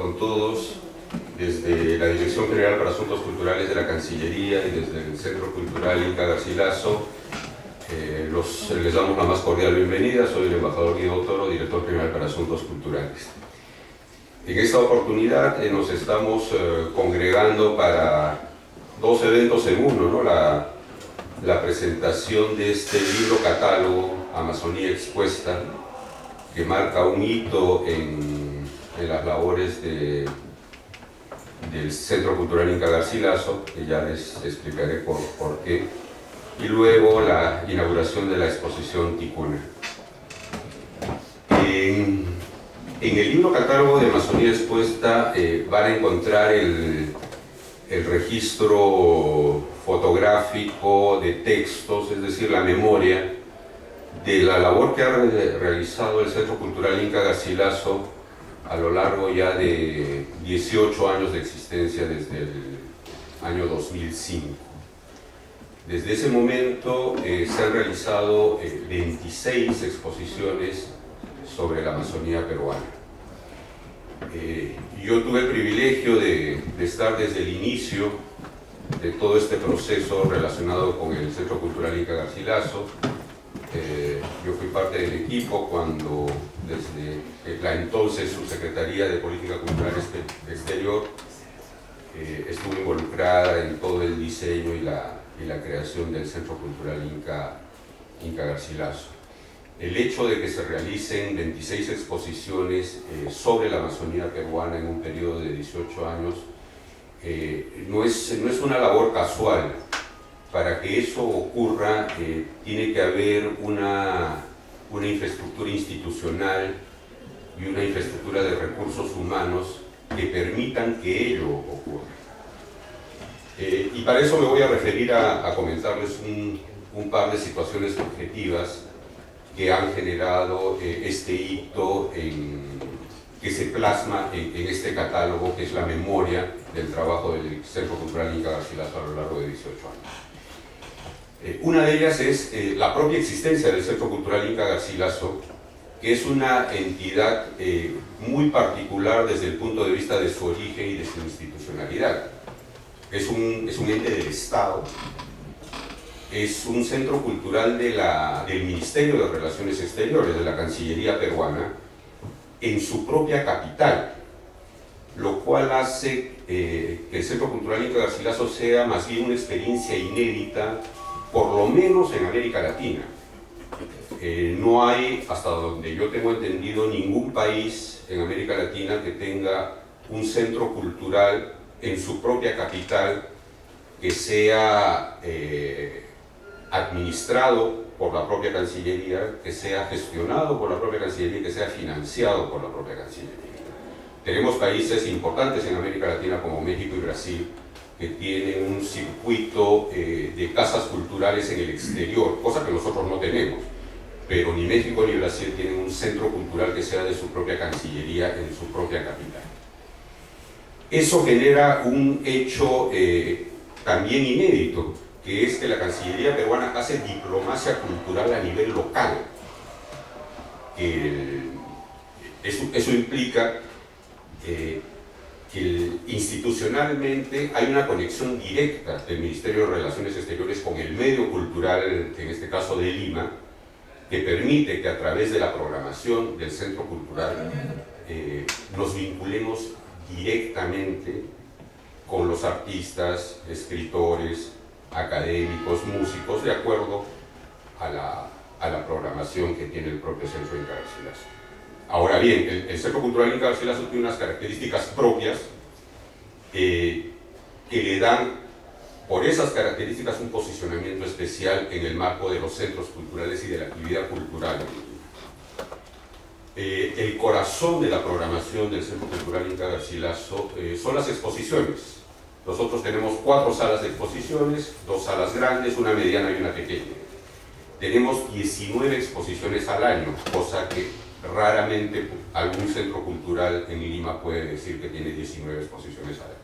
con todos desde la Dirección General para Asuntos Culturales de la Cancillería y desde el Centro Cultural Inca Garcilaso. Les damos la más cordial bienvenida. Soy el embajador Guido Toro, director general para Asuntos Culturales. En esta oportunidad nos estamos congregando para dos eventos en uno, ¿no? La presentación de este libro catálogo Amazonía Expuesta, que marca un hito en las labores del Centro Cultural Inca Garcilaso, que ya les explicaré por qué, y luego la inauguración de la exposición Ticuna. En el libro catálogo de Amazonía Expuesta van a encontrar el registro fotográfico de textos, es decir, la memoria de la labor que ha realizado el Centro Cultural Inca Garcilaso a lo largo ya de 18 años de existencia, desde el año 2005. Desde ese momento se han realizado 26 exposiciones sobre la Amazonía peruana. Yo tuve el privilegio de estar desde el inicio de todo este proceso relacionado con el Centro Cultural Inca Garcilaso. Yo fui parte del equipo cuando, desde la entonces Subsecretaría de Política Cultural Exterior, estuve involucrada en todo el diseño y la creación del Centro Cultural Inca Garcilaso. El hecho de que se realicen 26 exposiciones sobre la Amazonía peruana en un periodo de 18 años no es una labor casual. Para que eso ocurra tiene que haber una infraestructura institucional y una infraestructura de recursos humanos que permitan que ello ocurra. Y para eso me voy a referir a comentarles un par de situaciones objetivas que han generado este hito que se plasma en este catálogo, que es la memoria del trabajo del Centro Cultural Inca Garcilaso a lo largo de 18 años. Una de ellas es la propia existencia del Centro Cultural Inca Garcilaso, que es una entidad muy particular desde el punto de vista de su origen y de su institucionalidad. Es un ente del Estado, es un centro cultural del Ministerio de Relaciones Exteriores, de la Cancillería peruana, en su propia capital, lo cual hace que el Centro Cultural Inca Garcilaso sea más bien una experiencia inédita, por lo menos en América Latina. No hay, hasta donde yo tengo entendido, ningún país en América Latina que tenga un centro cultural en su propia capital que sea administrado por la propia Cancillería, que sea gestionado por la propia Cancillería y que sea financiado por la propia Cancillería. Tenemos países importantes en América Latina como México y Brasil, que tienen un circuito de casas culturales en el exterior, cosa que nosotros no tenemos, pero ni México ni Brasil tienen un centro cultural que sea de su propia Cancillería en su propia capital. Eso genera un hecho también inédito, que es que la Cancillería peruana hace diplomacia cultural a nivel local. Eso implica que institucionalmente hay una conexión directa del Ministerio de Relaciones Exteriores con el medio cultural, en este caso de Lima, que permite que a través de la programación del Centro Cultural nos vinculemos directamente con los artistas, escritores, académicos, músicos, de acuerdo a la programación que tiene el propio Centro Inca Garcilaso. Ahora bien, el Centro Cultural Inca Garcilaso tiene unas características propias que le dan, por esas características, un posicionamiento especial en el marco de los centros culturales y de la actividad cultural. El corazón de la programación del Centro Cultural Inca Garcilaso son las exposiciones. Nosotros tenemos 4 salas de exposiciones, 2 salas grandes, una mediana y una pequeña. Tenemos 19 exposiciones al año, cosa que raramente algún centro cultural en Lima puede decir que tiene 19 exposiciones al año.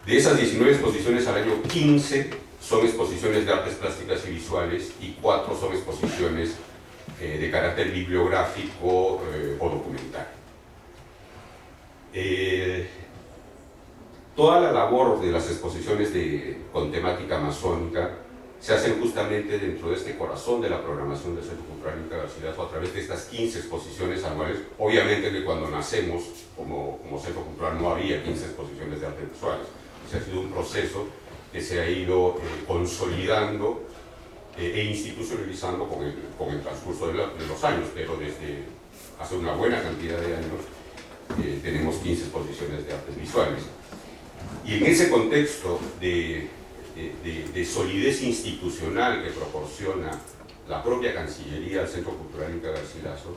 De esas 19 exposiciones al año, 15 son exposiciones de artes plásticas y visuales y 4 son exposiciones de carácter bibliográfico o documental. Toda la labor de las exposiciones con temática amazónica se hacen justamente dentro de este corazón de la programación del Centro Cultural Inca Garcilaso a través de estas 15 exposiciones anuales. Obviamente que cuando nacemos como Centro Cultural no había 15 exposiciones de artes visuales. Ha sido un proceso que se ha ido consolidando e institucionalizando con el transcurso de los años, pero desde hace una buena cantidad de años tenemos 15 exposiciones de artes visuales. Y en ese contexto de solidez institucional que proporciona la propia Cancillería al Centro Cultural Inca Garcilaso,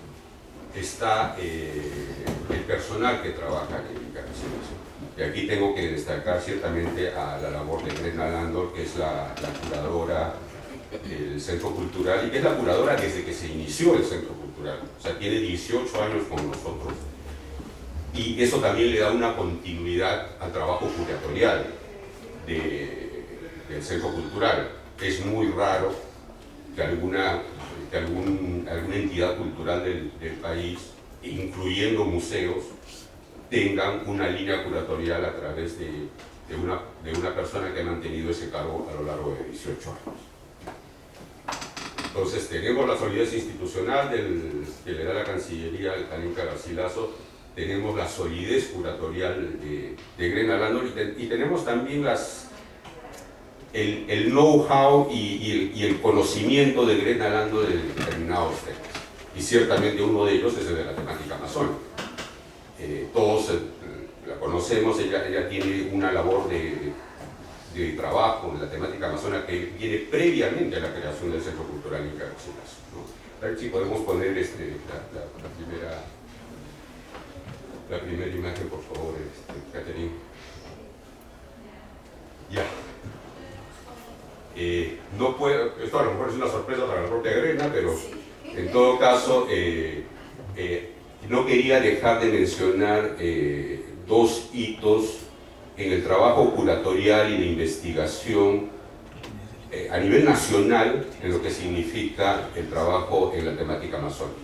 está el personal que trabaja en el Inca Garcilaso. Y aquí tengo que destacar ciertamente a la labor de Grena Landor, que es la curadora del Centro Cultural y que es la curadora desde que se inició el Centro Cultural. O sea, tiene 18 años con nosotros. Y eso también le da una continuidad al trabajo curatorial del Centro Cultural. Es muy raro que alguna entidad cultural del país, incluyendo museos, tengan una línea curatorial a través de una persona que ha mantenido ese cargo a lo largo de 18 años. Entonces tenemos la solidez institucional que le da la Cancillería al Inca Garcilaso, tenemos la solidez curatorial de Grena Landor y tenemos también el know-how y el conocimiento de Grena Landor de determinados temas. Y ciertamente uno de ellos es el de la temática amazónica. Todos la conocemos, ella tiene una labor de trabajo en la temática amazónica que viene previamente a la creación del Centro Cultural Inca Garcilaso, ¿no? A ver si podemos poner la primera imagen, por favor, Catherine. Ya. No puedo, esto a lo mejor es una sorpresa para la propia Grena, pero en todo caso no quería dejar de mencionar dos hitos en el trabajo curatorial y de investigación a nivel nacional en lo que significa el trabajo en la temática amazónica.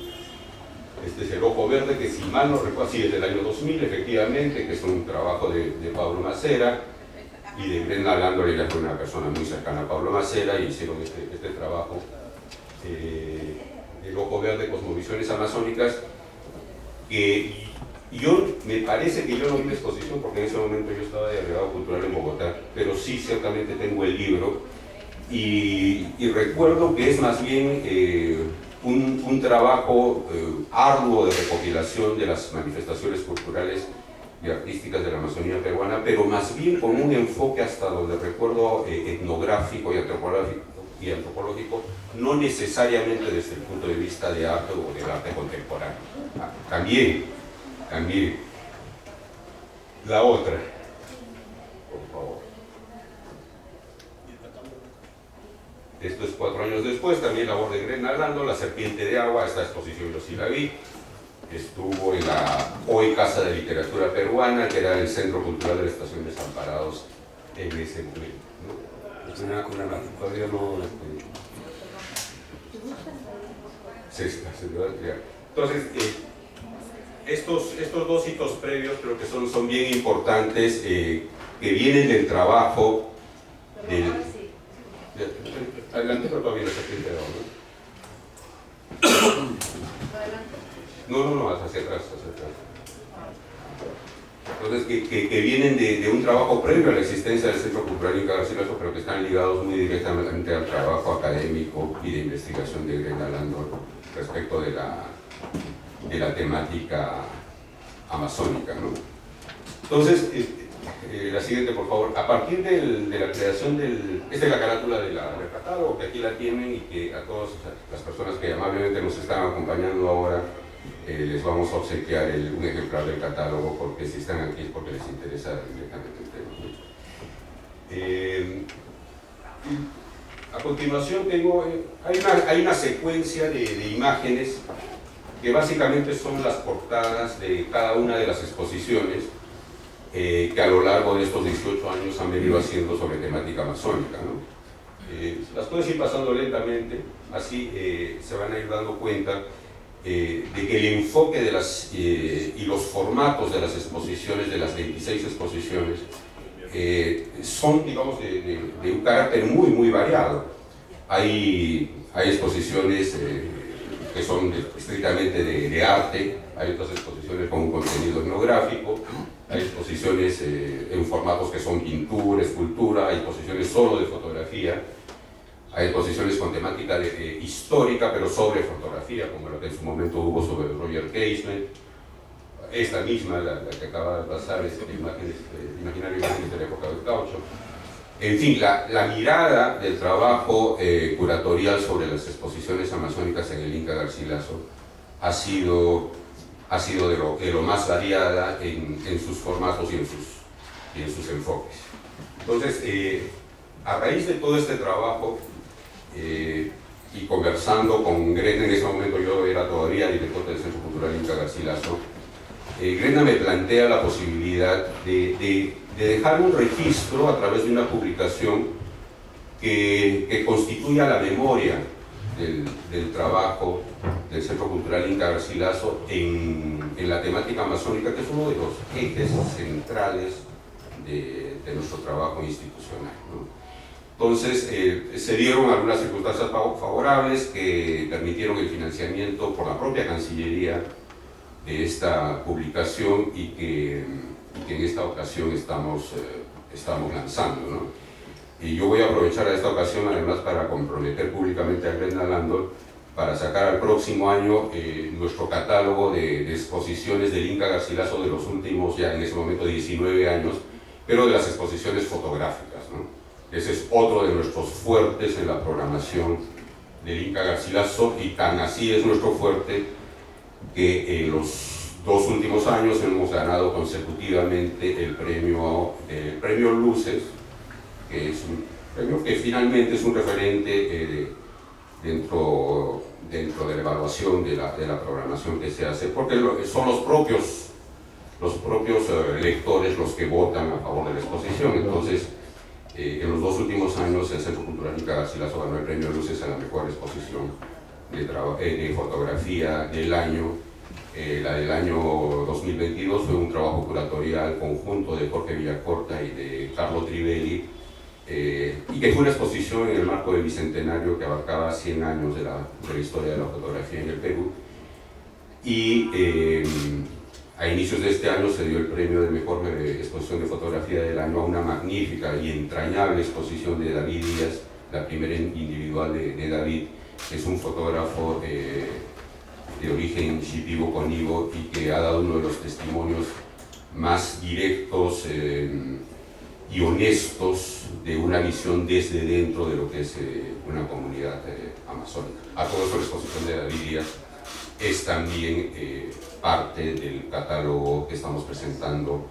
Este es el Ojo Verde, que si mal no recuerdo, sí, es del año 2000, efectivamente, que es un trabajo de Pablo Macera y de Grena Landor. Ella fue una persona muy cercana a Pablo Macera y hicieron este trabajo, el Ojo Verde, Cosmovisiones Amazónicas, que me parece que yo no vi la exposición porque en ese momento yo estaba de agregado cultural en Bogotá, pero sí ciertamente tengo el libro y recuerdo que es más bien un trabajo arduo de recopilación de las manifestaciones culturales y artísticas de la Amazonía peruana, pero más bien con un enfoque hasta donde recuerdo etnográfico y antropológico, no necesariamente desde el punto de vista de arte o del arte contemporáneo. También. La otra, por favor. Esto es 4 años después, también labor de Grena Landor, La Serpiente de Agua. Esta exposición yo sí la vi. Estuvo en la hoy Casa de Literatura Peruana, que era el Centro Cultural de la Estación Desamparados en ese momento, ¿no? Todavía no... Entonces, estos dos hitos previos creo que son bien importantes, que vienen del trabajo del... Adelante, pero todavía la Serpiente de Agua, ¿no? No, hacia atrás. Entonces, que vienen de un trabajo previo a la existencia del Centro Cultural Inca Garcilaso, pero que están ligados muy directamente al trabajo académico y de investigación de Grena Landor respecto de la temática amazónica, ¿no? Entonces, la siguiente, por favor. A partir de la creación esta es la carátula del catálogo, que aquí la tienen y que a todas las personas que amablemente nos están acompañando ahora les vamos a obsequiar un ejemplar del catálogo, porque si están aquí es porque les interesa directamente el tema. A continuación hay una secuencia de imágenes que básicamente son las portadas de cada una de las exposiciones que a lo largo de estos 18 años han venido haciendo sobre temática amazónica, ¿no? Las puedes ir pasando lentamente, así se van a ir dando cuenta de que el enfoque y los formatos de las exposiciones, de las 26 exposiciones, son, digamos, de un carácter muy variado. Hay exposiciones que son estrictamente de arte, hay otras exposiciones con un contenido etnográfico, hay exposiciones en formatos que son pintura, escultura, hay exposiciones solo de fotografía, hay exposiciones con temática histórica, pero sobre fotografía, como la que en su momento hubo sobre Roger Casement, esta misma, la que acaba de pasar, Imaginario Imágenes de la época del caucho. En fin, la mirada del trabajo curatorial sobre las exposiciones amazónicas en el Inca Garcilaso ha sido de lo más variada en sus formatos y en sus enfoques. Entonces, a raíz de todo este trabajo, y conversando con Grena, en ese momento yo era todavía director del Centro Cultural Inca Garcilaso, Grena me plantea la posibilidad de dejar un registro a través de una publicación que constituya la memoria del trabajo del Centro Cultural Inca Garcilaso en la temática amazónica, que es uno de los ejes centrales de nuestro trabajo institucional, ¿no? Entonces, se dieron algunas circunstancias favorables que permitieron el financiamiento por la propia Cancillería de esta publicación y que en esta ocasión estamos lanzando, ¿no? Y yo voy a aprovechar a esta ocasión además para comprometer públicamente a Grena Landor para sacar al próximo año nuestro catálogo de exposiciones del Inca Garcilaso de los últimos, ya en ese momento, 19 años, pero de las exposiciones fotográficas, ¿no? Ese es otro de nuestros fuertes en la programación del Inca Garcilaso, y tan así es nuestro fuerte que en los 2 últimos años hemos ganado consecutivamente el premio Luces, que es un premio que finalmente es un referente dentro de la evaluación de la programación que se hace, porque son los propios lectores los que votan a favor de la exposición. Entonces, en los 2 últimos años el Centro Cultural Inca Garcilaso ganó el premio Luces a la mejor exposición de fotografía del año. La del año 2022 fue un trabajo curatorial conjunto de Jorge Villacorta y de Carlo Trivelli, y que fue una exposición en el marco del Bicentenario que abarcaba 100 años de la historia de la fotografía en el Perú. Y a inicios de este año se dio el premio de mejor exposición de fotografía del año a una magnífica y entrañable exposición de David Díaz, la primera individual de David, que es un fotógrafo de origen shipibo-conibo y que ha dado uno de los testimonios más directos y honestos de una visión desde dentro de lo que es una comunidad amazónica. A todo eso la exposición de David Díaz es también parte del catálogo que estamos presentando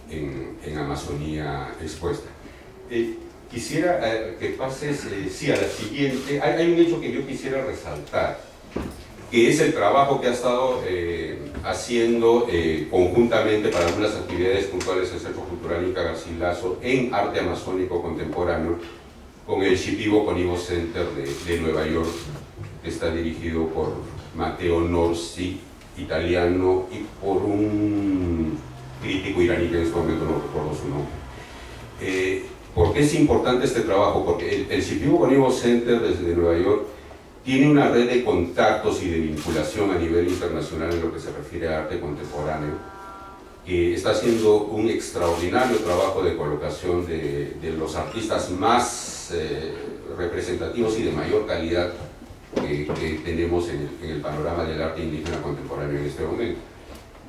en Amazonía Expuesta. Quisiera que pases sí, a la siguiente. Hay un hecho que yo quisiera resaltar, que es el trabajo que ha estado haciendo conjuntamente para algunas actividades puntuales el Centro Cultural Inca Garcilaso en arte amazónico contemporáneo con el Shipibo-Conibo Center de Nueva York, que está dirigido por Matteo Norsi, italiano, y por un crítico iraní que en este momento no recuerdo su nombre. ¿Por qué es importante este trabajo? Porque el Shipibo-Conibo Center desde Nueva York tiene una red de contactos y de vinculación a nivel internacional en lo que se refiere a arte contemporáneo, que está haciendo un extraordinario trabajo de colocación de los artistas más representativos y de mayor calidad que tenemos en el panorama del arte indígena contemporáneo en este momento.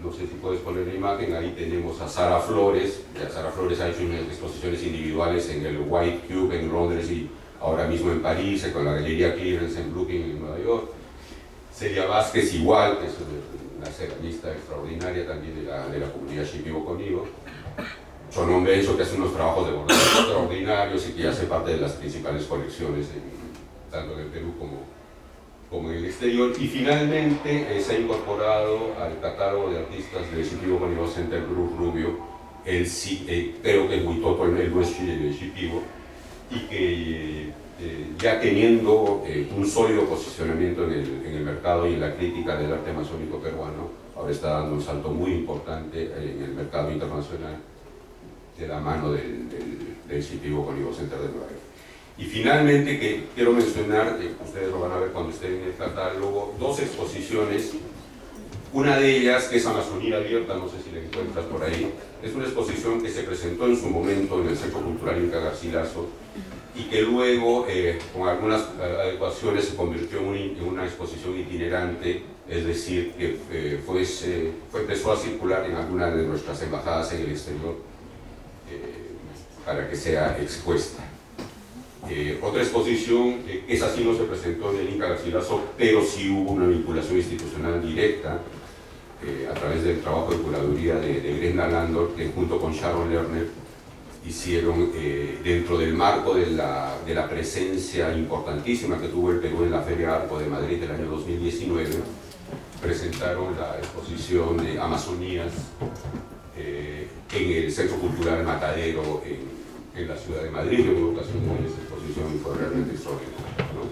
No sé si puedes poner la imagen. Ahí tenemos a Sara Flores. Sara Flores ha hecho unas exposiciones individuales en el White Cube en Londres y ahora mismo en París, con la Galería Clearance en Brooklyn, en Nueva York. Celia Vázquez igual, que es una ceramista extraordinaria también de la comunidad Shipibo-Conibo. Chonon Bencho, que hace unos trabajos de bordado extraordinarios y que hace parte de las principales colecciones tanto en el Perú como en el exterior. Y finalmente se ha incorporado al catálogo de artistas del Shipibo-Conibo Center Bruce Rubio, creo que es Huitoto, el no es Shipibo, y que ya teniendo un sólido posicionamiento en el mercado y en la crítica del arte amazónico peruano, ahora está dando un salto muy importante en el mercado internacional. de la mano del distintivo Cónigo Center de Nueva York. Y finalmente, que quiero mencionar, ustedes lo van a ver cuando estén en el catálogo, dos exposiciones. Una de ellas, que es Amazonía Abierta, no sé si la encuentras por ahí, es una exposición que se presentó en su momento en el Centro Cultural Inca Garcilaso y que luego, con algunas adecuaciones, se convirtió en una exposición itinerante, es decir, que empezó a circular en algunas de nuestras embajadas en el exterior para que sea expuesta. Otra exposición, esa sí no se presentó en el Inca Garcilaso, pero sí hubo una vinculación institucional directa a través del trabajo de curaduría de Grenda Landor, que junto con Sharon Lerner hicieron, dentro del marco de la presencia importantísima que tuvo el Perú en la Feria Arco de Madrid del año 2019, presentaron la exposición de Amazonías en el Centro Cultural Matadero en la ciudad de Madrid. Yo tuve ocasión de ver esa exposición y fue realmente extraordinaria, ¿no?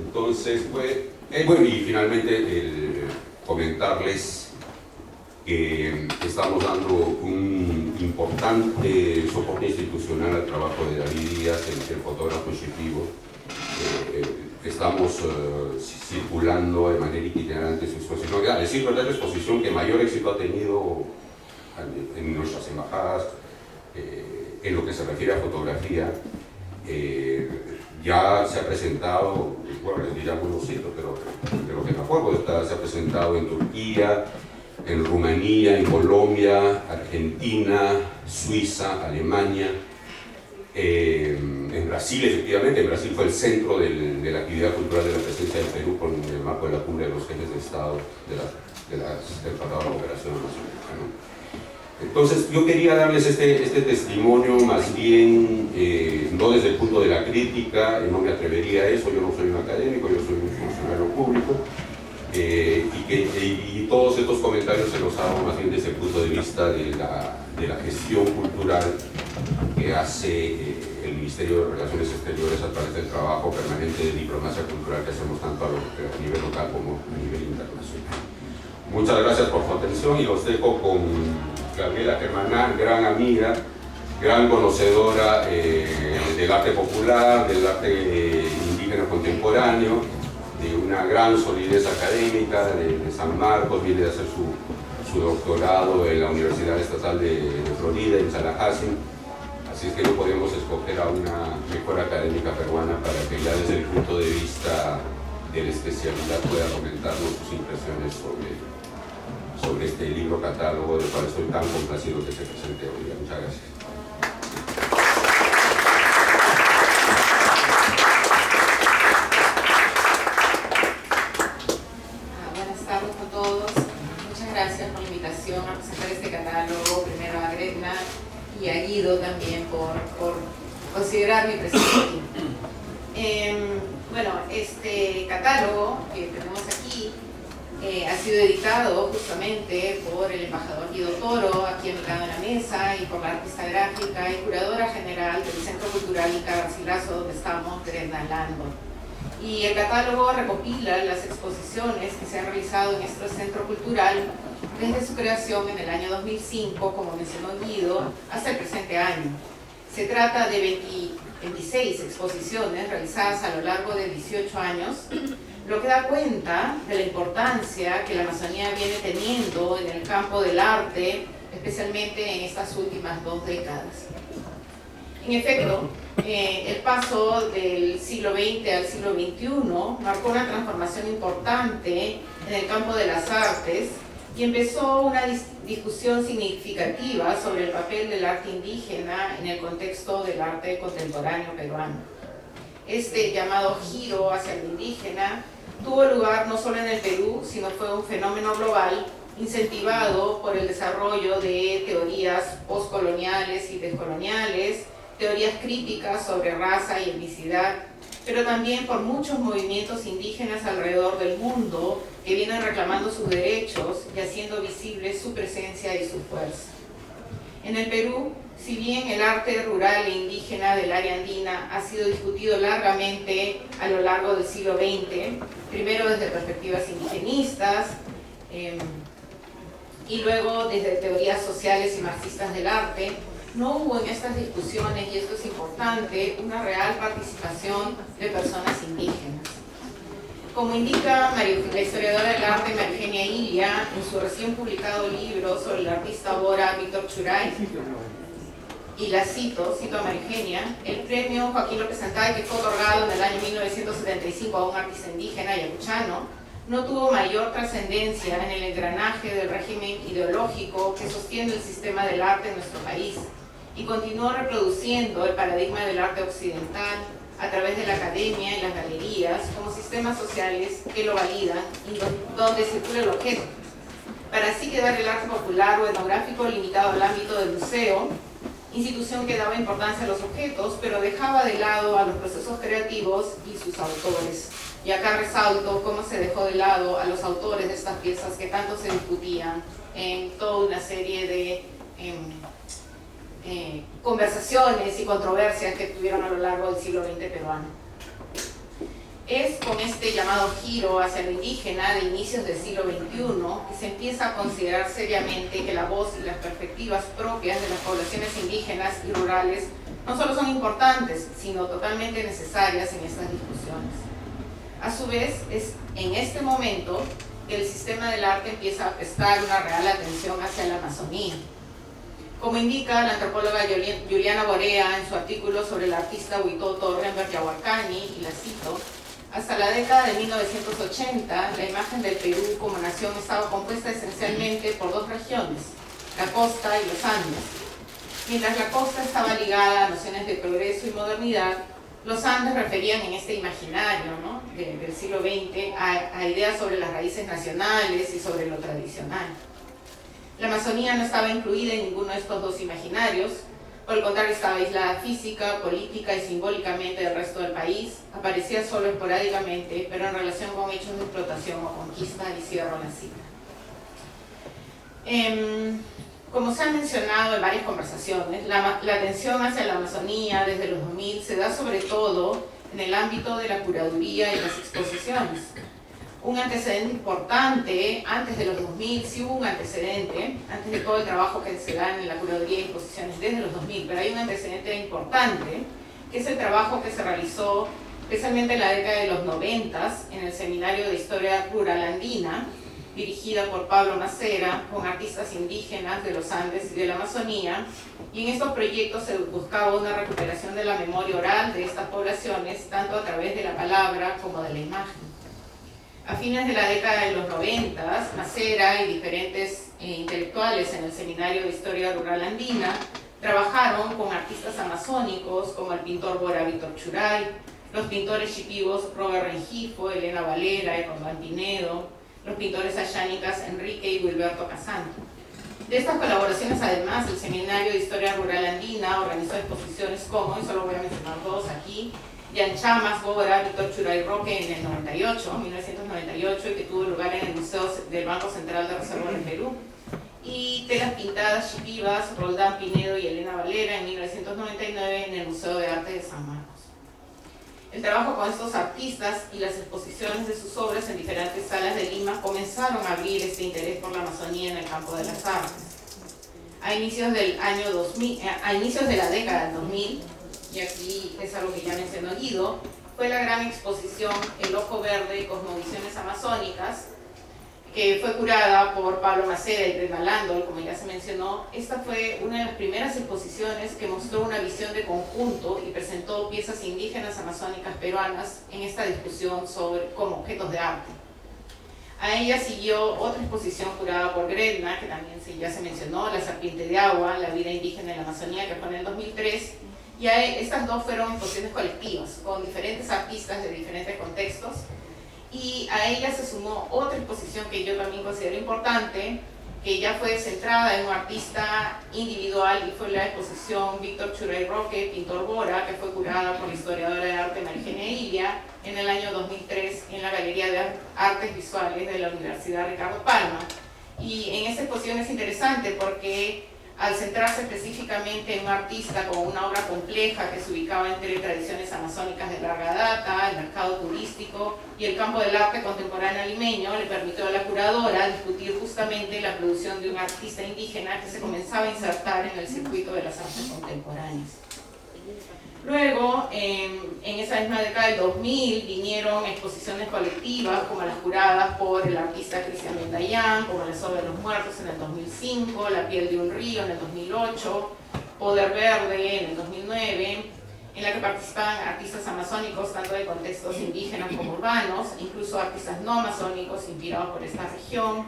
Entonces, bueno, y finalmente comentarles que estamos dando un importante soporte institucional al trabajo de David Díaz, el fotógrafo ejecutivo. Estamos circulando de manera itinerante su exposición. A decir verdad, la exposición que mayor éxito ha tenido en nuestras embajadas, en lo que se refiere a fotografía. Ya se ha presentado, bueno, les diré algunos sitios, pero de lo que me acuerdo, se ha presentado en Turquía, en Rumanía, en Colombia, Argentina, Suiza, Alemania, en Brasil, efectivamente. En Brasil fue el centro de la actividad cultural de la presencia del Perú con el marco de la cumbre de los jefes de Estado del Tratado de la Cooperación Amazónica, ¿no? Entonces, yo quería darles este testimonio más bien, no desde el punto de la crítica, no me atrevería a eso, yo no soy un académico, yo soy un funcionario público, y todos estos comentarios se los hago más bien desde el punto de vista de la gestión cultural que hace el Ministerio de Relaciones Exteriores a través del trabajo permanente de diplomacia cultural que hacemos tanto a nivel local como a nivel internacional. Muchas gracias por su atención y los dejo con Gabriela Germanán, gran amiga, gran conocedora del arte popular, del arte indígena contemporáneo, de una gran solidez académica de San Marcos, viene a hacer su doctorado en la Universidad Estatal de Florida, en Tallahassee. Así es que no podemos escoger a una mejor académica peruana para que ya desde el punto de vista de la especialidad pueda comentarnos sus impresiones sobre este libro catálogo, del cual estoy tan complacido que se presente hoy. Muchas gracias. Buenas tardes a todos. Muchas gracias por la invitación a presentar este catálogo, primero a Grenda y a Guido también por considerar mi presencia aquí. Bueno, este catálogo que tenemos aquí ha sido editado justamente por el embajador Guido Toro, aquí en la mesa, y por la artista gráfica y curadora general del Centro Cultural Inca Garcilaso, donde estamos, Grenda Landor. Y el catálogo recopila las exposiciones que se han realizado en este centro cultural desde su creación en el año 2005, como mencionó Guido, hasta el presente año. Se trata de 26 exposiciones realizadas a lo largo de 18 años, lo que da cuenta de la importancia que la Amazonía viene teniendo en el campo del arte, especialmente en estas últimas 2 décadas. En efecto, el paso del siglo XX al siglo XXI marcó una transformación importante en el campo de las artes y empezó una discusión significativa sobre el papel del arte indígena en el contexto del arte contemporáneo peruano. Este llamado giro hacia lo indígena tuvo lugar no solo en el Perú, sino fue un fenómeno global incentivado por el desarrollo de teorías postcoloniales y descoloniales, teorías críticas sobre raza y etnicidad, pero también por muchos movimientos indígenas alrededor del mundo que vienen reclamando sus derechos y haciendo visible su presencia y su fuerza. En el Perú, si bien el arte rural e indígena del área andina ha sido discutido largamente a lo largo del siglo XX, primero desde perspectivas indigenistas y luego desde teorías sociales y marxistas del arte, no hubo en estas discusiones, y esto es importante, una real participación de personas indígenas. Como indica la historiadora del arte María Eugenia Ilia en su recién publicado libro sobre el artista bora Víctor Churay, y la cito a María Eugenia, el premio Joaquín López Antay, que fue otorgado en el año 1975 a un artista indígena ayacuchano, no tuvo mayor trascendencia en el engranaje del régimen ideológico que sostiene el sistema del arte en nuestro país y continuó reproduciendo el paradigma del arte occidental a través de la academia y las galerías como sistemas sociales que lo validan y donde circula el objeto, para así quedar el arte popular o etnográfico limitado al ámbito del museo, institución que daba importancia a los objetos, pero dejaba de lado a los procesos creativos y sus autores. Y acá resalto cómo se dejó de lado a los autores de estas piezas que tanto se discutían en toda una serie de conversaciones y controversias que tuvieron a lo largo del siglo XX peruano. Es con este llamado giro hacia lo indígena de inicios del siglo XXI que se empieza a considerar seriamente que la voz y las perspectivas propias de las poblaciones indígenas y rurales no solo son importantes, sino totalmente necesarias en estas discusiones. A su vez, es en este momento que el sistema del arte empieza a prestar una real atención hacia la Amazonía. Como indica la antropóloga Juliana Borea en su artículo sobre el artista Huitoto Renberg Yahuarcani, y la cito, hasta la década de 1980, la imagen del Perú como nación estaba compuesta esencialmente por dos regiones, la costa y los Andes. Mientras la costa estaba ligada a nociones de progreso y modernidad, los Andes referían en este imaginario, ¿no?, del siglo XX a ideas sobre las raíces nacionales y sobre lo tradicional. La Amazonía no estaba incluida en ninguno de estos dos imaginarios, por el contrario estaba aislada física, política y simbólicamente del resto del país, aparecía solo esporádicamente, pero en relación con hechos de explotación o conquista, y cierro la cita. Como se ha mencionado en varias conversaciones, la atención hacia la Amazonía desde los 2000 se da sobre todo en el ámbito de la curaduría y las exposiciones. Un antecedente importante, antes de los 2000, sí hubo un antecedente, antes de todo el trabajo que se da en la curaduría y exposiciones desde los 2000, pero hay un antecedente importante, que es el trabajo que se realizó especialmente en la década de los 90 en el Seminario de Historia Rural Andina, dirigida por Pablo Macera, con artistas indígenas de los Andes y de la Amazonía, y en estos proyectos se buscaba una recuperación de la memoria oral de estas poblaciones, tanto a través de la palabra como de la imagen. A fines de la década de los 90, Macera y diferentes intelectuales en el Seminario de Historia Rural Andina trabajaron con artistas amazónicos como el pintor bora Víctor Churay, los pintores chipivos Robert Rengifo, Elena Valera y Román Pinedo, los pintores ayánicas Enrique y Wilberto Casanto. De estas colaboraciones, además, el Seminario de Historia Rural Andina organizó exposiciones como, y solo voy a mencionar dos aquí, Yanchamas, Bora, Víctor Churay Roque en el 1998, y que tuvo lugar en el Museo del Banco Central de Reserva del Perú. Y Telas Pintadas Chipivas, Roldán Pinedo y Elena Valera en 1999 en el Museo de Arte de San Marcos. El trabajo con estos artistas y las exposiciones de sus obras en diferentes salas de Lima comenzaron a abrir este interés por la Amazonía en el campo de las artes. A inicios del año 2000, a inicios de la década del 2000, y aquí es algo que ya mencionó Guido, fue la gran exposición El Ojo Verde, Cosmovisiones Amazónicas, que fue curada por Pablo Macera y Rema Landol, como ya se mencionó. Esta fue una de las primeras exposiciones que mostró una visión de conjunto y presentó piezas indígenas amazónicas peruanas en esta discusión como objetos de arte. A ella siguió otra exposición curada por Gretna, que también ya se mencionó, La Serpiente de Agua, la vida indígena en la Amazonía, que fue en el 2003, y estas dos fueron exposiciones colectivas, con diferentes artistas de diferentes contextos, y a ella se sumó otra exposición que yo también considero importante, que ya fue centrada en un artista individual, y fue la exposición Víctor Churay Roque, Pintor Bora, que fue curada por la historiadora de arte María Eugenia Ilia en el año 2003 en la Galería de Artes Visuales de la Universidad Ricardo Palma. Y en esta exposición es interesante porque al centrarse específicamente en un artista con una obra compleja que se ubicaba entre tradiciones amazónicas de larga data, el mercado turístico y el campo del arte contemporáneo limeño, le permitió a la curadora discutir justamente la producción de un artista indígena que se comenzaba a insertar en el circuito de las artes contemporáneas. Luego, en esa misma década del 2000, vinieron exposiciones colectivas como las curadas por el artista Cristian Bendayán, como La Soga de los Muertos en el 2005, La Piel de un Río en el 2008, Poder Verde en el 2009, en la que participaban artistas amazónicos tanto de contextos indígenas como urbanos, incluso artistas no amazónicos inspirados por esta región,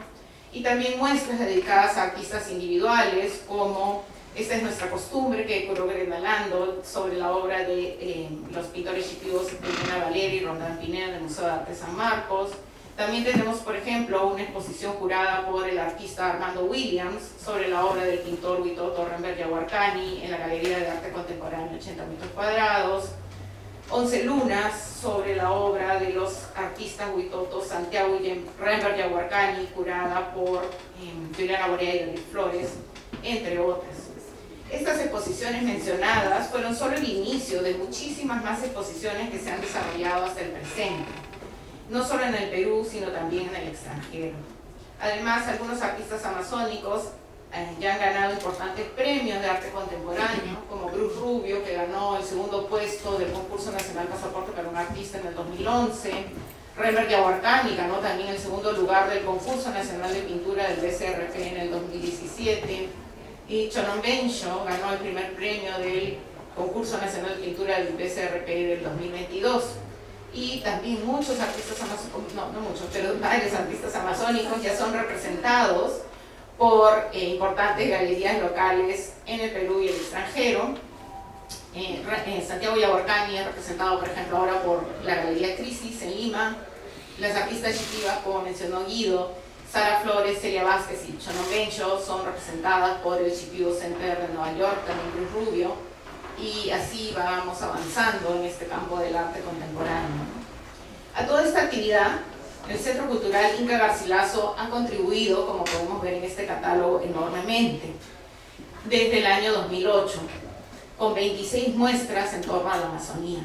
y también muestras dedicadas a artistas individuales como Esta es nuestra costumbre, que curó Gredna Lando sobre la obra de los pintores shipibos Elena Valeri y Rondán Pineda del Museo de Arte San Marcos. También tenemos, por ejemplo, una exposición curada por el artista Armando Williams sobre la obra del pintor Witoto Renberg Yaguarcani en la Galería de Arte Contemporáneo 80 metros cuadrados. 11 lunas sobre la obra de los artistas Witoto Santiago y Renberg Yaguarcani, curada por Juliana Borea y David Flores, entre otras. Estas exposiciones mencionadas fueron solo el inicio de muchísimas más exposiciones que se han desarrollado hasta el presente, no solo en el Perú, sino también en el extranjero. Además, algunos artistas amazónicos ya han ganado importantes premios de arte contemporáneo, como Bruce Rubio, que ganó el segundo puesto del concurso nacional Pasaporte para un Artista en el 2011, Renberg Yaguarcani ganó también el segundo lugar del concurso nacional de pintura del BCRP en el 2017, y Chonon Bencho ganó el primer premio del concurso nacional de pintura del BCRP del 2022. Y también muchos artistas amazónicos, no muchos, pero varios artistas amazónicos ya son representados por importantes galerías locales en el Perú y el extranjero. Santiago Yaguarcani es representado, por ejemplo, ahora por la Galería Crisis en Lima. Las artistas shipibas, como mencionó Guido, Sara Flores, Celia Vázquez y Chonon Bencho, son representadas por el Shipibo Center de Nueva York, también Bruce Rubio, y así vamos avanzando en este campo del arte contemporáneo. A toda esta actividad, el Centro Cultural Inca Garcilaso ha contribuido, como podemos ver en este catálogo, enormemente, desde el año 2008, con 26 muestras en torno a la Amazonía.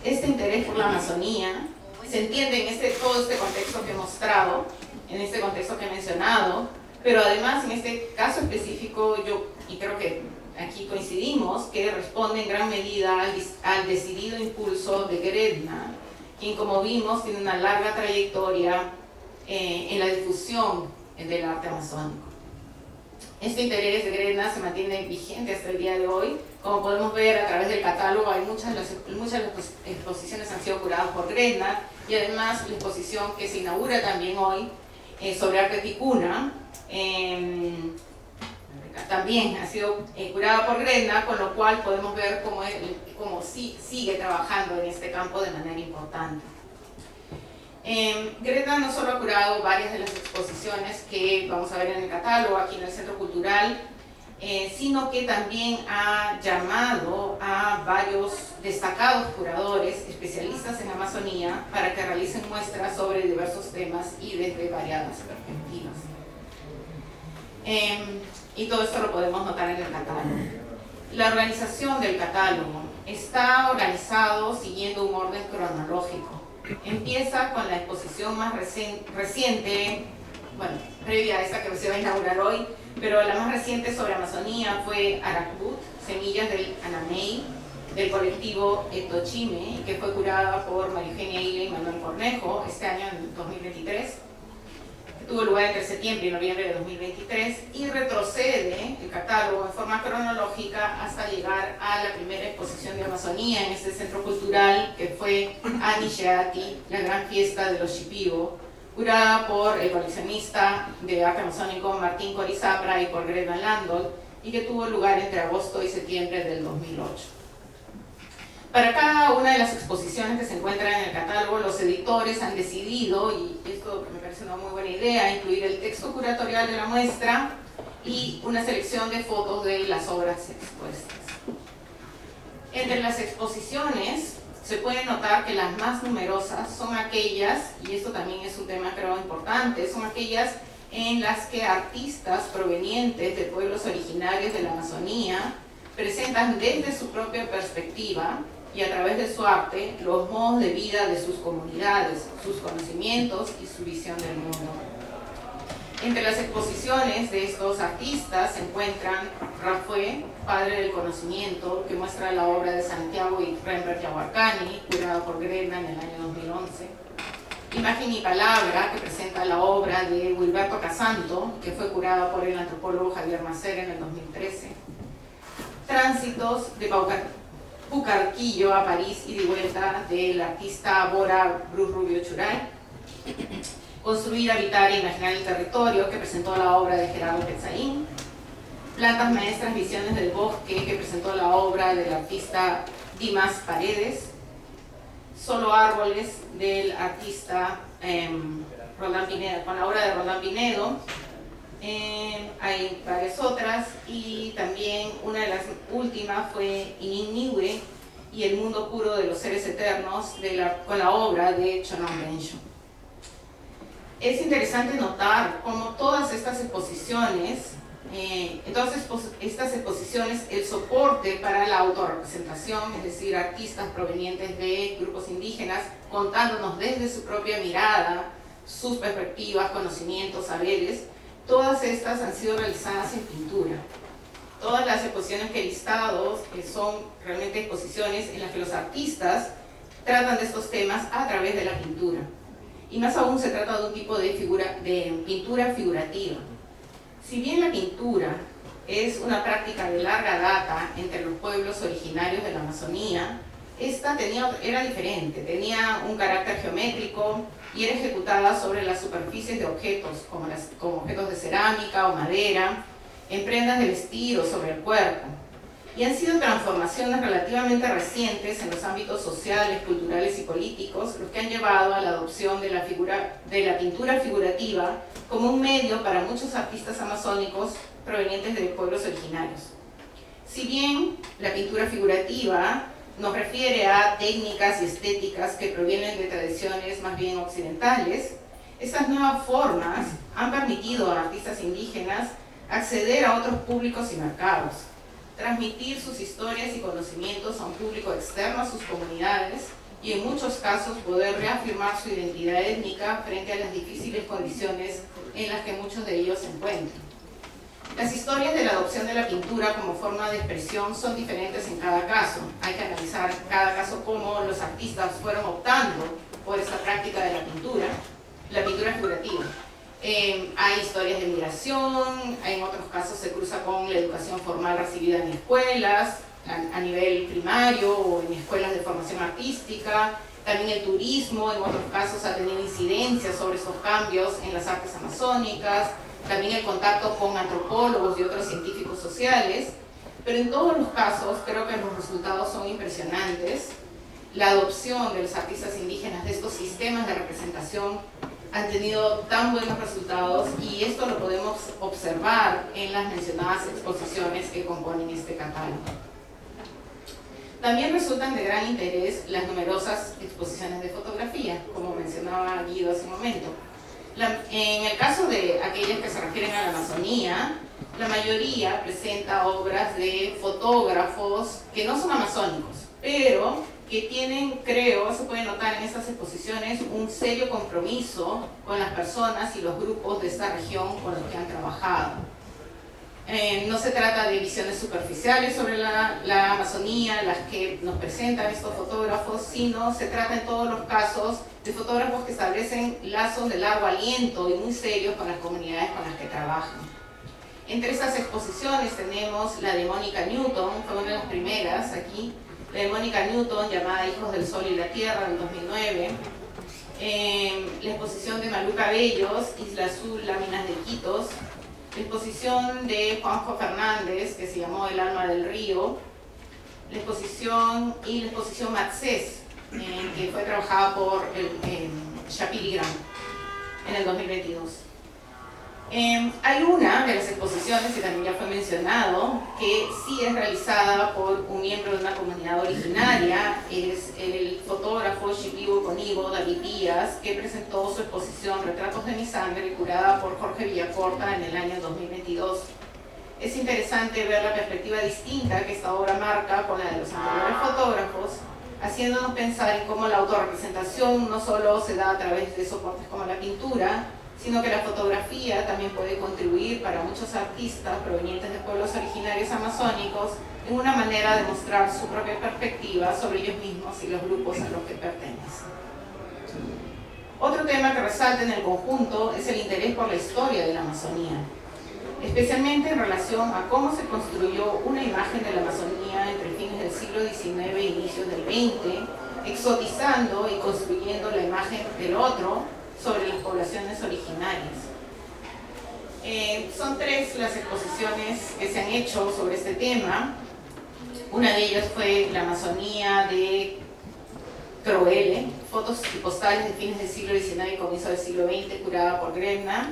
Este interés por la Amazonía se entiende en todo este contexto que he mostrado, en este contexto que he mencionado, pero además en este caso específico y creo que aquí coincidimos, que responde en gran medida al decidido impulso de Gredna, quien, como vimos, tiene una larga trayectoria en la difusión del arte amazónico. Este interés de Gredna se mantiene vigente hasta el día de hoy. Como podemos ver a través del catálogo, muchas de las exposiciones han sido curadas por Gredna, y además la exposición que se inaugura también hoy sobre arte ticuna también ha sido curada por Gredna, con lo cual podemos ver cómo sigue trabajando en este campo de manera importante. Gredna no solo ha curado varias de las exposiciones que vamos a ver en el catálogo aquí en el Centro Cultural, sino que también ha llamado a varios destacados curadores, especialistas en Amazonía, para que realicen muestras sobre diversos temas y desde variadas perspectivas. Y todo esto lo podemos notar en el catálogo. La organización del catálogo está organizado siguiendo un orden cronológico. Empieza con la exposición más reciente, bueno, previa a esta que se va a inaugurar hoy, pero la más reciente sobre Amazonía fue Aracbut, Semillas del Anamey, del colectivo Etochime, que fue curada por María Eugenia Ile y Manuel Cornejo este año, en 2023. Tuvo lugar entre septiembre y noviembre de 2023 y retrocede el catálogo en forma cronológica hasta llegar a la primera exposición de Amazonía en este centro cultural, que fue Anisheati, la gran fiesta de los Shipibo, curada por el coleccionista de arte amazónico Martín Corizapra y por Gredna Lando, y que tuvo lugar entre agosto y septiembre del 2008. Para cada una de las exposiciones que se encuentran en el catálogo, los editores han decidido, y esto me parece una muy buena idea, incluir el texto curatorial de la muestra y una selección de fotos de las obras expuestas. Entre las exposiciones se puede notar que las más numerosas son aquellas, y esto también es un tema creo importante, son aquellas en las que artistas provenientes de pueblos originarios de la Amazonía presentan desde su propia perspectiva y a través de su arte los modos de vida de sus comunidades, sus conocimientos y su visión del mundo. Entre las exposiciones de estos artistas se encuentran Rafué, Padre del Conocimiento, que muestra la obra de Santiago y Rembert Yahuarcani, curada por Gretna en el año 2011. Imagen y Palabra, que presenta la obra de Wilberto Casanto, que fue curada por el antropólogo Javier Macer en el 2013. Tránsitos de Pucarquillo a París y de vuelta, del artista Bora Brus Rubio Churay. Construir, habitar e imaginar el territorio, que presentó la obra de Gerardo Petzaín. Plantas maestras, visiones del bosque, que presentó la obra del artista Dimas Paredes. Solo árboles, del artista Roldán Pinedo, con la obra de Roldán Pinedo. Hay varias otras, y también una de las últimas fue Ininniwe y el mundo puro de los seres eternos, con la obra de Chonon Bencho. Es interesante notar cómo todas estas exposiciones, el soporte para la autorrepresentación, es decir, artistas provenientes de grupos indígenas, contándonos desde su propia mirada, sus perspectivas, conocimientos, saberes, todas estas han sido realizadas en pintura. Todas las exposiciones que he listado son realmente exposiciones en las que los artistas tratan de estos temas a través de la pintura. Y más aún se trata de un tipo de pintura figurativa. Si bien la pintura es una práctica de larga data entre los pueblos originarios de la Amazonía, esta era diferente, tenía un carácter geométrico y era ejecutada sobre las superficies de objetos, como objetos de cerámica o madera, en prendas de vestir o sobre el cuerpo. Y han sido transformaciones relativamente recientes en los ámbitos sociales, culturales y políticos los que han llevado a la adopción de la pintura figurativa como un medio para muchos artistas amazónicos provenientes de pueblos originarios. Si bien la pintura figurativa nos refiere a técnicas y estéticas que provienen de tradiciones más bien occidentales, estas nuevas formas han permitido a artistas indígenas acceder a otros públicos y mercados, transmitir sus historias y conocimientos a un público externo a sus comunidades y en muchos casos poder reafirmar su identidad étnica frente a las difíciles condiciones en las que muchos de ellos se encuentran. Las historias de la adopción de la pintura como forma de expresión son diferentes en cada caso. Hay que analizar cada caso cómo los artistas fueron optando por esta práctica de la pintura figurativa. Hay historias de migración, en otros casos se cruza con la educación formal recibida en escuelas, a nivel primario o en escuelas de formación artística. También el turismo, en otros casos, ha tenido incidencia sobre estos cambios en las artes amazónicas. También el contacto con antropólogos y otros científicos sociales. Pero en todos los casos creo que los resultados son impresionantes. La adopción de los artistas indígenas de estos sistemas de representación han tenido tan buenos resultados, y esto lo podemos observar en las mencionadas exposiciones que componen este catálogo. También resultan de gran interés las numerosas exposiciones de fotografía, como mencionaba Guido hace un momento. En el caso de aquellas que se refieren a la Amazonía, la mayoría presenta obras de fotógrafos que no son amazónicos, pero que tienen, creo, se puede notar en estas exposiciones, un serio compromiso con las personas y los grupos de esta región con los que han trabajado. No se trata de visiones superficiales sobre la Amazonía, las que nos presentan estos fotógrafos, sino se trata en todos los casos de fotógrafos que establecen lazos de largo aliento y muy serios con las comunidades con las que trabajan. Entre estas exposiciones tenemos la de Mónica Newton, fue una de las primeras aquí, la de Mónica Newton, llamada Hijos del Sol y la Tierra, del 2009, la exposición de Malú Cabellos, Isla Azul, Láminas de Iquitos, la exposición de Juanjo Fernández, que se llamó El Alma del Río, la exposición Matsés, que fue trabajada por Shapiri Gran en el 2022. Hay una de las exposiciones, que también ya fue mencionado, que sí es realizada por un miembro de una comunidad originaria, es el fotógrafo Shipibo Conibo David Díaz, que presentó su exposición Retratos de mi sangre, curada por Jorge Villacorta en el año 2022. Es interesante ver la perspectiva distinta que esta obra marca con la de los anteriores fotógrafos, haciéndonos pensar en cómo la autorrepresentación no solo se da a través de soportes como la pintura, sino que la fotografía también puede contribuir para muchos artistas provenientes de pueblos originarios amazónicos en una manera de mostrar su propia perspectiva sobre ellos mismos y los grupos a los que pertenecen. Otro tema que resalta en el conjunto es el interés por la historia de la Amazonía, especialmente en relación a cómo se construyó una imagen de la Amazonía entre fines del siglo XIX e inicios del XX, exotizando y construyendo la imagen del otro sobre las poblaciones originarias. Son 3 las exposiciones que se han hecho sobre este tema. Una de ellas fue la Amazonía de Croele, fotos y postales de fines del siglo XIX y comienzo del siglo XX, curada por Grenna,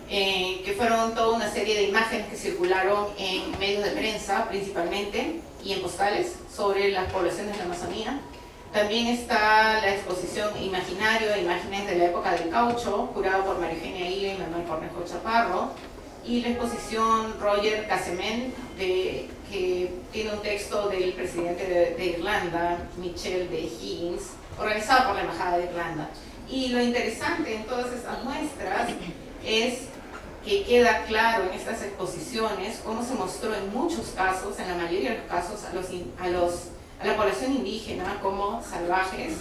que fueron toda una serie de imágenes que circularon en medios de prensa principalmente y en postales sobre las poblaciones de la Amazonía. También está la exposición Imaginario, imágenes de la época del caucho, curado por María Eugenia Ile y Manuel Cornejo Chaparro, y la exposición Roger Casemén, que tiene un texto del presidente de Irlanda, Michel de Higgins, organizado por la Embajada de Irlanda. Y lo interesante en todas estas muestras es que queda claro en estas exposiciones cómo se mostró en muchos casos, en la mayoría de los casos, a la población indígena como salvajes,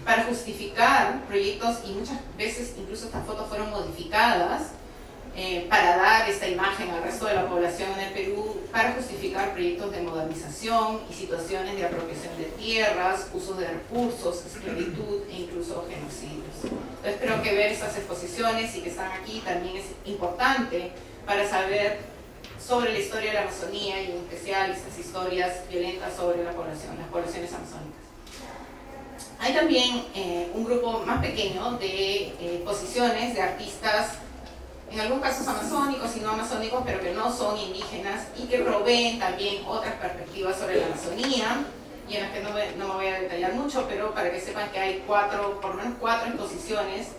para justificar proyectos, y muchas veces incluso estas fotos fueron modificadas para dar esta imagen al resto de la población en el Perú, para justificar proyectos de modernización y situaciones de apropiación de tierras, usos de recursos, esclavitud e incluso genocidios. Entonces creo que ver estas exposiciones y que están aquí también es importante para saber sobre la historia de la Amazonía y en especial estas historias violentas sobre las poblaciones amazónicas. Hay también un grupo más pequeño de exposiciones de artistas, en algunos casos amazónicos y no amazónicos, pero que no son indígenas y que proveen también otras perspectivas sobre la Amazonía, y en las que no me voy a detallar mucho, pero para que sepan que hay por lo menos cuatro exposiciones,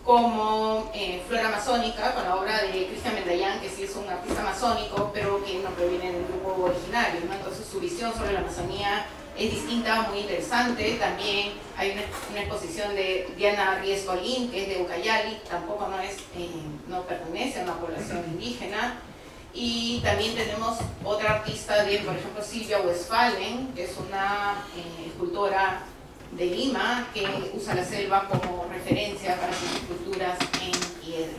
como Flora Amazónica, con la obra de Cristian Mendayán, que sí es un artista amazónico, pero que no proviene del grupo originario, ¿no? Entonces su visión sobre la Amazonía es distinta, muy interesante. También hay una exposición de Diana Riesco Olín, que es de Ucayali, tampoco no pertenece a una población indígena. Y también tenemos otra artista, por ejemplo Silvia Westphalen, que es una escultora de Lima, que usa la selva como referencia para sus esculturas en piedra.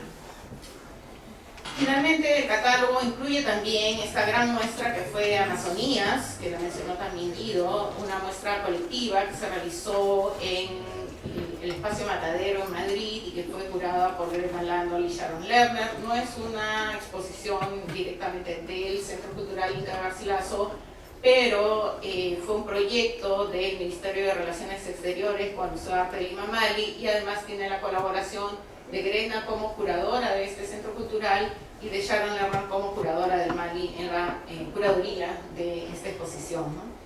Finalmente, el catálogo incluye también esta gran muestra que fue Amazonías, que la mencionó también Guido, una muestra colectiva que se realizó en el Espacio Matadero en Madrid y que fue curada por Greg Landol y Sharon Lerner. No es una exposición directamente del Centro Cultural Inca Garcilaso, pero fue un proyecto del Ministerio de Relaciones Exteriores con Museo de Arte de Lima Mali, y además tiene la colaboración de Grena como curadora de este centro cultural y de Sharon Lerner como curadora del Mali en la curaduría de esta exposición, ¿no?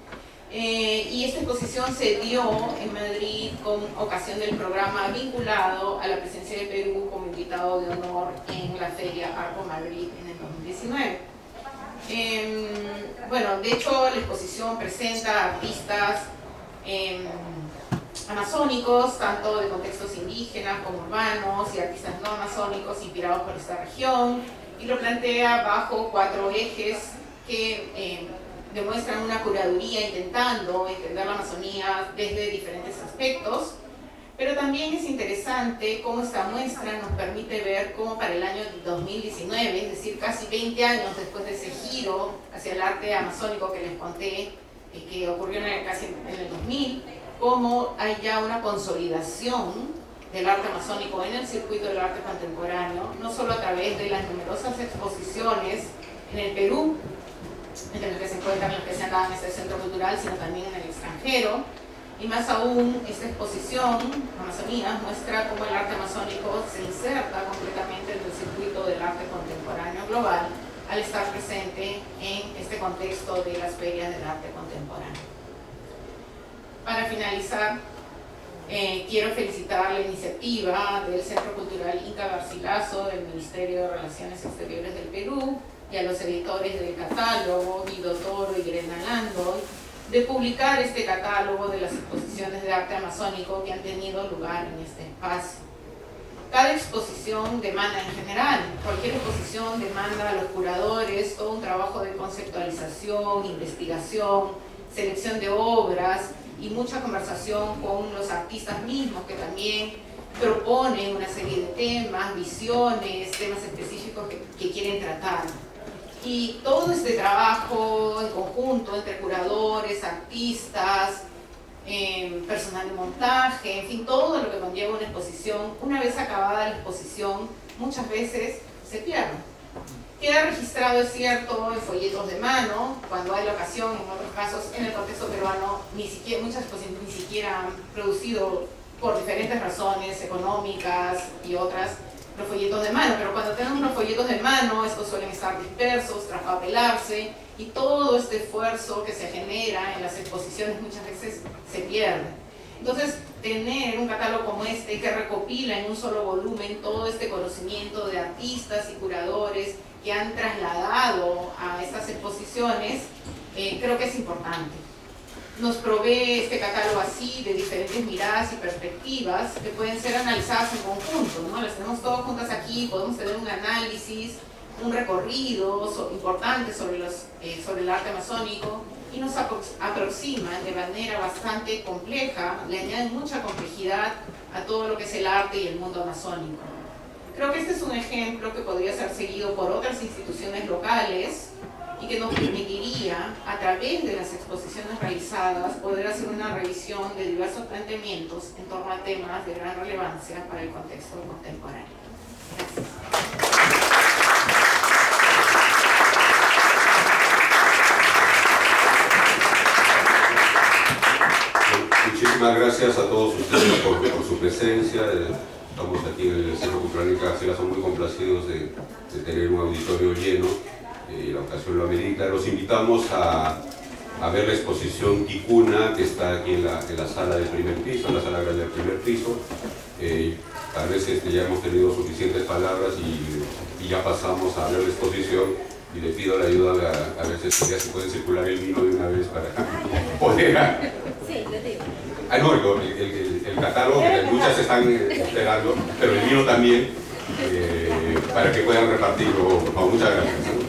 Y esta exposición se dio en Madrid con ocasión del programa vinculado a la presencia de Perú como invitado de honor en la Feria Arco Madrid en el 2019. Bueno, de hecho la exposición presenta artistas amazónicos, tanto de contextos indígenas como urbanos, y artistas no amazónicos inspirados por esta región, y lo plantea bajo 4 ejes que demuestran una curaduría intentando entender la Amazonía desde diferentes aspectos. Pero también es interesante cómo esta muestra nos permite ver cómo para el año 2019, es decir, casi 20 años después de ese giro hacia el arte amazónico que les conté, que ocurrió casi en el 2000, cómo hay ya una consolidación del arte amazónico en el circuito del arte contemporáneo, no solo a través de las numerosas exposiciones en el Perú, entre las que se encuentran las que se han dado en este centro cultural, sino también en el extranjero, Y más aún, esta exposición, Amazonías, muestra cómo el arte amazónico se inserta completamente en el circuito del arte contemporáneo global al estar presente en este contexto de las ferias del arte contemporáneo. Para finalizar, quiero felicitar la iniciativa del Centro Cultural Inca Garcilaso del Ministerio de Relaciones Exteriores del Perú y a los editores del catálogo, Guido Toro y Grena Landoy, de publicar este catálogo de las exposiciones de arte amazónico que han tenido lugar en este espacio. Cada exposición demanda en general, cualquier exposición demanda a los curadores todo un trabajo de conceptualización, investigación, selección de obras y mucha conversación con los artistas mismos que también proponen una serie de temas, visiones, temas específicos que quieren tratar. Y todo este trabajo en conjunto entre curadores, artistas, personal de montaje, en fin, todo lo que conlleva una exposición, una vez acabada la exposición, muchas veces se pierde. Queda registrado, es cierto, en folletos de mano, cuando hay la ocasión, en otros casos, en el contexto peruano, muchas exposiciones ni siquiera han producido, por diferentes razones económicas y otras, los folletos de mano, pero cuando tenemos los folletos de mano, estos suelen estar dispersos, traspapelarse, y todo este esfuerzo que se genera en las exposiciones muchas veces se pierde. Entonces, tener un catálogo como este que recopila en un solo volumen todo este conocimiento de artistas y curadores que han trasladado a estas exposiciones, creo que es importante. Nos provee este catálogo así de diferentes miradas y perspectivas que pueden ser analizadas en conjunto, ¿no? Las tenemos todas juntas aquí, podemos tener un análisis, un recorrido importante sobre el arte amazónico y nos aproximan de manera bastante compleja, le añaden mucha complejidad a todo lo que es el arte y el mundo amazónico. Creo que este es un ejemplo que podría ser seguido por otras instituciones locales y que nos permitiría, a través de las exposiciones realizadas, poder hacer una revisión de diversos planteamientos en torno a temas de gran relevancia para el contexto contemporáneo. Gracias. Muchísimas gracias a todos ustedes por su presencia. Estamos aquí en el Centro Cultural Inca Garcilaso muy complacidos de tener un auditorio lleno. La ocasión lo amerita. Los invitamos a ver la exposición Ticuna, que está aquí en la sala del primer piso, en la sala grande del primer piso. Tal vez ya hemos tenido suficientes palabras y ya pasamos a ver la exposición. Y le pido la ayuda a ver si ya se puede circular el vino de una vez para poder... Sí, le digo. No, el catálogo, que muchas se están esperando, pero el vino también, para que puedan repartirlo. Muchas gracias.